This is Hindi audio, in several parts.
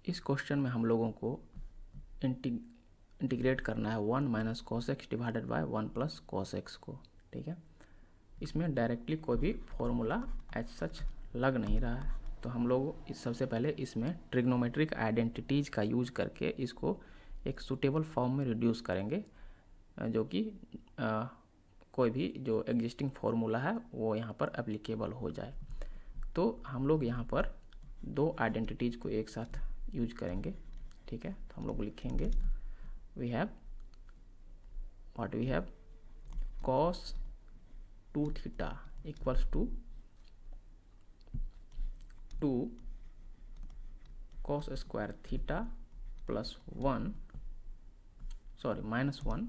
इस क्वेश्चन में हम लोगों को इंटीग्रेट करना है 1 minus cos x divided by 1 plus cos x को, ठीक है। इसमें डायरेक्टली कोई भी फॉर्मूला एज सच लग नहीं रहा है, तो हम लोग सबसे पहले इसमें ट्रिग्नोमेट्रिक आइडेंटिटीज़ का यूज करके इसको एक सूटेबल फॉर्म में रिड्यूस करेंगे, जो कि कोई भी जो एग्जिस्टिंग फार्मूला है वो यहाँ पर एप्लीकेबल हो जाए। तो हम लोग यहाँ पर दो आइडेंटिटीज़ को एक साथ यूज करेंगे, ठीक है। तो हम लोग लिखेंगे we have cos 2 theta equals to 2 cos square theta plus minus 1,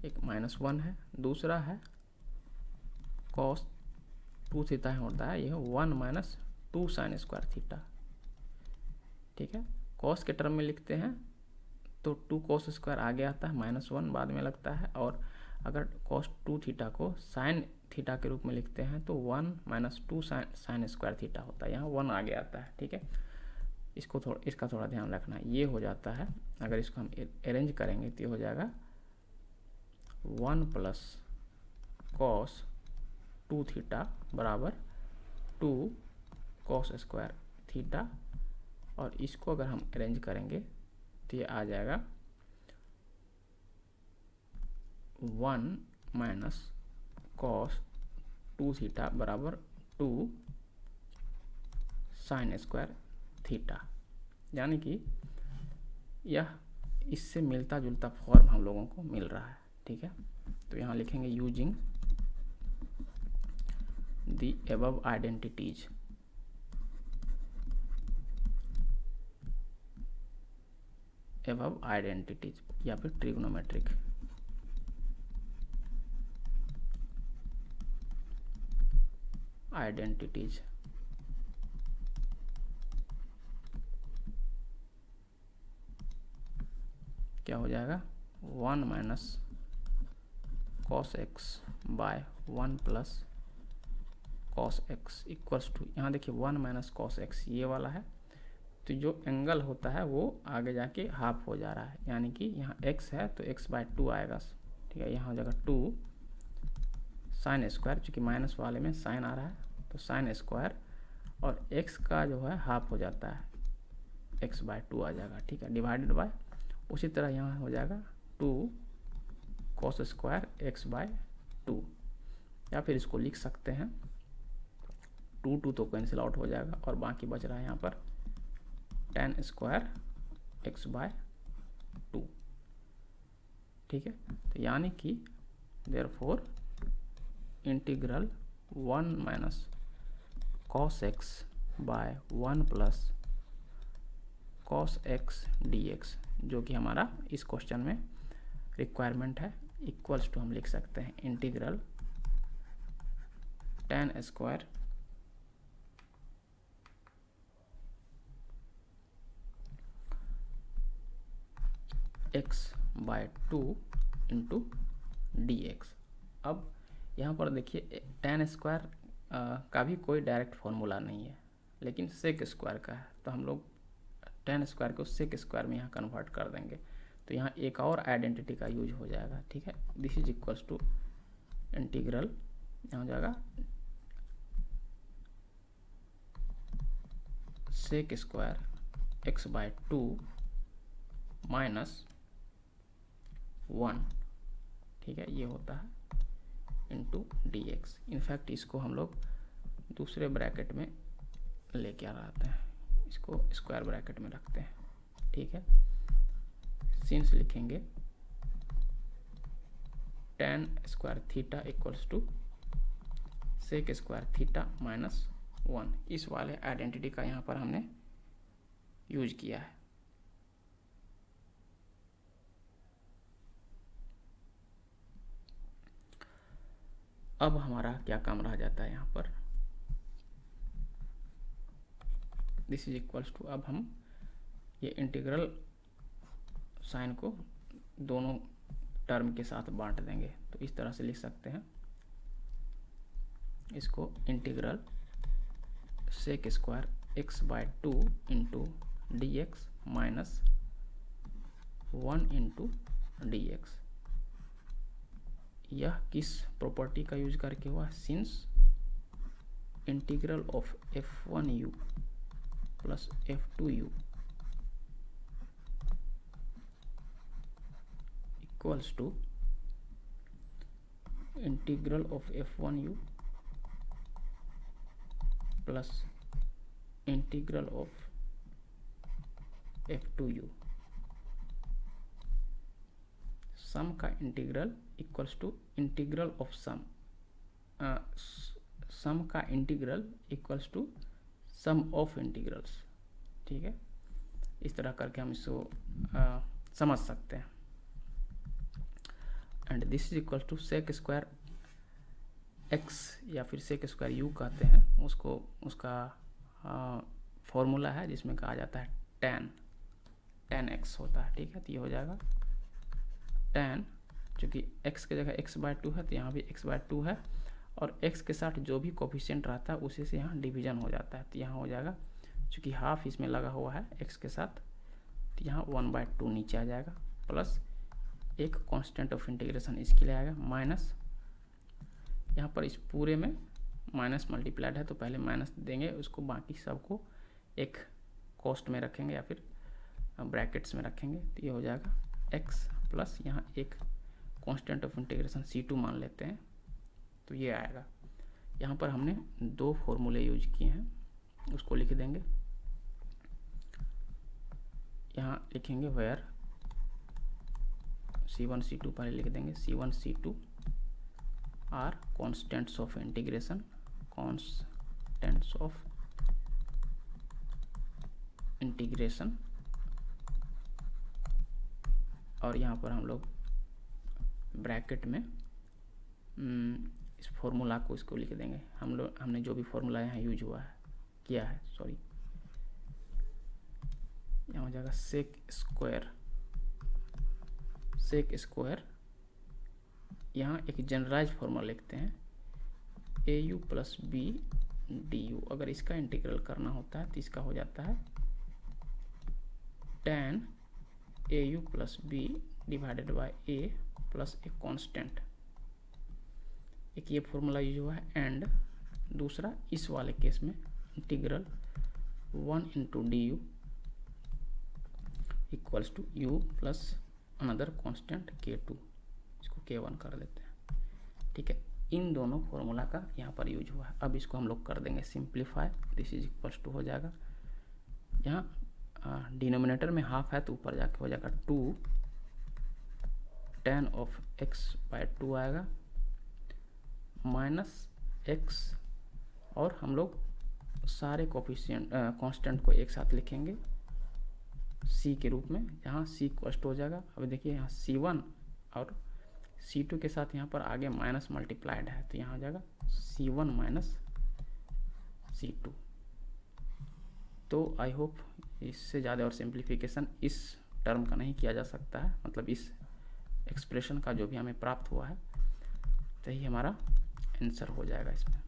एक -1 है, दूसरा है cos 2 थीटा होता है यह 1 माइनस 2 साइन स्क्वायर थीटा, ठीक है। cos के टर्म में लिखते हैं तो 2 cos स्क्वायर आगे आता है, -1 बाद में लगता है, और अगर cos 2 थीटा को साइन थीटा के रूप में लिखते हैं तो 1 माइनस 2 साइन स्क्वायर थीटा होता है, यहाँ 1 आगे आता है, ठीक है। इसका थोड़ा ध्यान रखना, ये हो जाता है। अगर इसको हम अरेंज करेंगे तो ये हो जाएगा 1 प्लस cos 2 थीटा बराबर 2 cos स्क्वायर थीटा, और इसको अगर हम अरेंज करेंगे तो ये आ जाएगा 1 माइनस cos 2 थीटा बराबर 2 साइन स्क्वायर थीटा, यानी कि यह इससे मिलता जुलता फॉर्म हम लोगों को मिल रहा है, ठीक है। तो यहाँ लिखेंगे यूजिंग द अबव आइडेंटिटीज, या फिर ट्रिग्नोमेट्रिक आइडेंटिटीज, क्या हो जाएगा 1 minus cos x by 1 plus cos x equals to, यहाँ देखिए 1 माइनस कॉस एक्स ये वाला है, तो जो एंगल होता है वो आगे जाके हाफ हो जा रहा है, यानी कि यहाँ x है तो x बाय 2 आएगा, ठीक है। यहाँ हो जाएगा 2 साइन स्क्वायर, चूँकि माइनस वाले में साइन आ रहा है तो साइन स्क्वायर, और x का जो है हाफ हो जाता है, x बाय 2 आ जाएगा, ठीक है, डिवाइडेड बाय, उसी तरह यहाँ हो जाएगा 2 cos स्क्वायर x बाय 2, या फिर इसको लिख सकते हैं 2 तो कैंसिल आउट हो जाएगा और बाकी बच रहा है यहाँ पर tan स्क्वायर x बाय 2, ठीक है। तो यानी कि therefore integral 1 minus cos x by 1 plus cos x dx, जो कि हमारा इस क्वेश्चन में रिक्वायरमेंट है, इक्वल्स टू हम लिख सकते हैं integral tan square x by 2 into d x. अब यहाँ पर देखिए tan स्क्वायर का भी कोई डायरेक्ट फॉर्मूला नहीं है, लेकिन सेक स्क्वायर का है, तो हम लोग tan स्क्वायर को सेक स्क्वायर में यहाँ कन्वर्ट कर देंगे, तो यहाँ एक और आइडेंटिटी का यूज हो जाएगा, ठीक है। This is equals to integral, यहाँ हो जाएगा sec square x by 2 minus 1, ठीक है, ये होता है इंटू डी एक्स। इनफैक्ट इसको हम लोग दूसरे ब्रैकेट में लेके आ आते हैं, इसको स्क्वायर ब्रैकेट में रखते हैं, ठीक है। सिंस लिखेंगे tan square theta equals to sec square theta minus 1, इस वाले आइडेंटिटी का यहाँ पर हमने यूज किया है। अब हमारा क्या काम रह जाता है यहाँ पर, दिस इज इक्वल्स टू, अब हम ये इंटीग्रल साइन को दोनों टर्म के साथ बांट देंगे, तो इस तरह से लिख सकते हैं इसको integral sec square x/2 into d x minus 1 into d x. यह किस प्रॉपर्टी का यूज करके हुआ? Since integral of f1u plus f2u equals to integral of f1u plus integral of f2u। Sum का integral equals to integral of sum का integral equals to sum of integrals. ठीक है, इस तरह करके हम इसको समझ सकते हैं। And this is equal to sec square x या फिर सेक स्क्वायर यू कहते हैं उसको, उसका फॉर्मूला है जिसमें कहा जाता है tan x होता है। ठीक है, तो ये हो जाएगा tan, चूँकि x की जगह x/2 है तो यहाँ भी x/2 है, और x के साथ जो भी कोफिशिएंट रहता है उसी से यहाँ डिवीजन हो जाता है। तो यहाँ हो जाएगा, चूँकि हाफ इसमें लगा हुआ है x के साथ, तो यहाँ 1/2 नीचे आ जाएगा, प्लस एक कांस्टेंट ऑफ इंटीग्रेशन इसके लिए आएगा, माइनस यहाँ पर इस पूरे में माइनस मल्टीप्लाइड है तो पहले माइनस देंगे, उसको बाकी सबको एक कॉस्ट में रखेंगे या फिर ब्रैकेट्स में रखेंगे। तो ये हो जाएगा x प्लस यहाँ एक कांस्टेंट ऑफ इंटीग्रेशन c2 मान लेते हैं, तो ये आएगा। यहाँ पर हमने दो फॉर्मूले यूज किए हैं, उसको लिख देंगे। यहाँ लिखेंगे वेयर c1 c2 पहले लिख देंगे, c1 c2 are constants of integration, constants of integration, और यहाँ पर हम लोग ब्रैकेट में इस फॉर्मूला को इसको लिख देंगे। हमने जो भी फॉर्मूला यहाँ यूज हुआ है किया है, सॉरी, यहाँ हो जाएगा सेक स्क्वायर, यहाँ एक जनरलाइज फॉर्मूला लिखते हैं au plus b d u. अगर इसका इंटीग्रल करना होता है तो इसका हो जाता है tan au plus b divided by a plus एक कांस्टेंट। एक ये फॉर्मूला यूज हुआ है, एंड दूसरा इस वाले केस में integral 1 into d u equals to u plus another constant k2, इसको k1 कर देते हैं। ठीक है, इन दोनों फॉर्मूला का यहाँ पर यूज हुआ है। अब इसको हम लोग कर देंगे simplify, this is equals to हो जाएगा, यहाँ डिनोमिनेटर में हाफ है तो ऊपर जाके हो जाएगा 2 tan ऑफ x/2 आएगा, माइनस x, और हम लोग सारे कोफिशिएंट कांस्टेंट को एक साथ लिखेंगे c के रूप में, यहाँ c कॉस्ट हो जाएगा। अब देखिए यहाँ c1 और c2 के साथ यहाँ पर आगे माइनस मल्टीप्लाइड है, तो यहाँ हो जाएगा c1 माइनस c2। तो आई होप इससे ज़्यादा और सिंप्लीफिकेशन इस टर्म का नहीं किया जा सकता है, मतलब इस एक्सप्रेशन का जो भी हमें प्राप्त हुआ है, तो ही हमारा आंसर हो जाएगा इसमें।